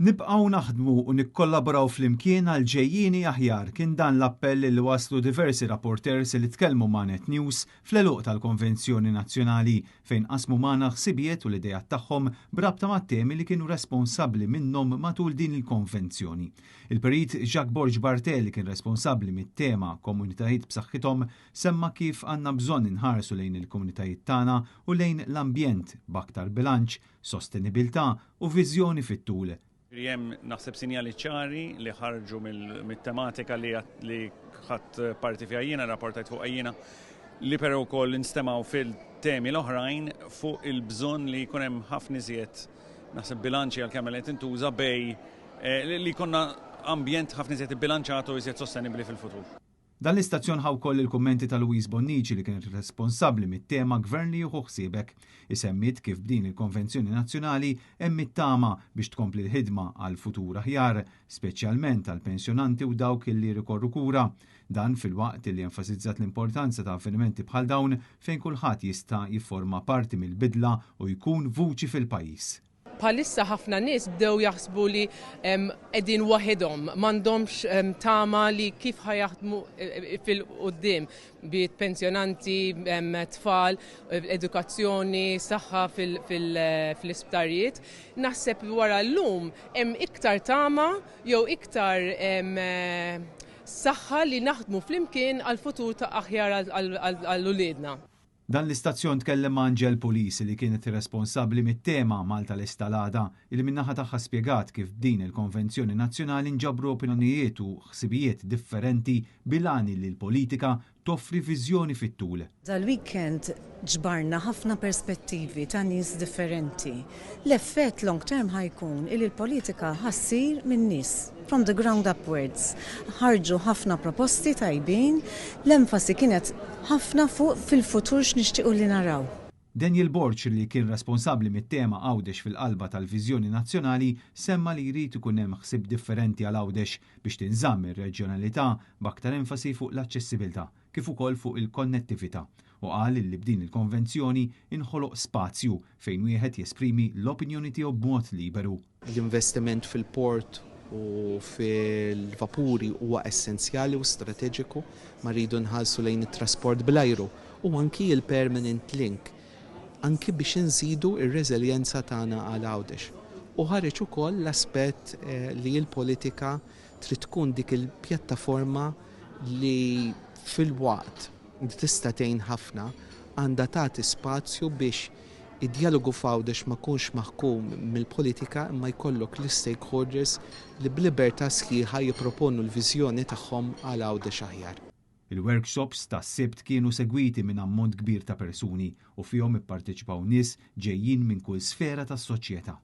Nibqgħu naħdmu u nikkollaboraw flimkien għal ġejjieni aħjar kien dan l-appell li waslu diversi rapporters li tkellmu ma' Net News fl-eluq tal-Konvenzjoni Nazzjonali fejn qasmu magħna ħsibijiet u l-idejat tagħhom brabta mat-temi li kienu responsabbli minnhom matul din il-konvenzjoni. Il-Perit Jacques Borge Bartel li kien responsabbli mit-tema Komunitajiet b'saħħithom semma kif għandna bżonn inħarsu lejn il-komunitajiet tagħna u lejn l-ambjent b'aktar bilanċ, sostenibilità u viżjoni fit-tul. Jem naħseb sinjali ċari li ħarġu mit-tematika li ħadd parti fiha jiena rapportajt fuq jiena li però wkoll instemaw fil-temi l-oħrajn fuq il-bżonn li jkun hemm ħafna iżjed naħseb bilanċi għal-kemm qed intuża bej li jkollna ambjent ħafna iżjed ibbilanċat u iżjed sostenibbli fil-futur. Dan l-istazzjon ħaw koll il-kummenti ta' Luis Bonnici li kienet responsabbli mit-tema Gvern li jieħu ħsiebek. Isemmit kif b'din il-Konvenzjoni Nazzjonali hemm it-tama biex tkompli l-ħidma għal futur aħjar, speċjalment għal pensjonanti u dawk li rikorru kura. Dan fil-waqt li enfasizzat l-importanza ta' avvenimenti bħal dawn fejn kulħadd jista' jifforma parti mill-bidla u jkun vuċi fil-pajjiż. Bħalissa ħafna nies bdew jaħsbu li qegħdin waħedhom, m'għandhomx tama li kif ħajaħdmu fil-qudiem bit pensjonanti, tfal, edukazzjoni, saħħa fil-isptarijiet. Naħseb wara llum hemm iktar tama jew iktar saħħa li naħdmu flimkien għal futur ta' aħjar għall-uliedna. Dan l-istazzjon tkellem ma' Angel Police li kienet responsabbli mit-tema Malta l-Estalada li minnaħa tagħha spjegat kif din il-Konvenzjoni Nazzjonali nġabru opinjonijiet u ħsibijiet differenti bilani li l-politika toffri viżjoni fit-tul. Dal-weekend ġbarna ħafna perspettivi ta' nies differenti. L-effett long term ħajkun il l-politika ħassir minn nies from the ground upwards. Ħarġu ħafna proposti tajbin, l-enfasi kienet ħafna fuq fil-futur x'nixtiequ li naraw. Daniel Borch li kien responsabbli mit-tema Għawdex fil-qalba tal-Viżjoni Nazzjonali semma li jrid ikun hemm ħsieb differenti għal Għawdex biex tinżamm ir-reġjonalità b'aktar enfasi fuq l-aċċessibilità kif ukoll fuq il-konnettività u qal li b'din il-konvenzjoni inħoloq spazju fejn wieħed jesprimi l-opinjoni tiegħu b'mod liberu. L-investiment fil-port u fil-vapuri huwa essenzjali u strateġiku ma rridu nħallsu lejn it-trasport bl-ajru u anki il-permanent link anki biex nżidu ir-reżiljenza tagħna għal Għawdex. U ħareġ ukoll l-aspett li l-politika trid tkun dik il-pjattaforma li fil-waqt tista' tgħin ħafna għandha tagħti spazju biex id-dialogu f'Għawdex ma jkunx maħkum mill-politika imma jkollok l-stakeholders li b'libertà sħiħa jipproponu l-viżjoni tagħhom għal Għawdex aħjar. Il-workshops ta' Sibt kienu segwiti minn ammont kbir ta' persuni u fihom ipparteċipaw nies ġejjin minn kull sfera tas-soċjetà.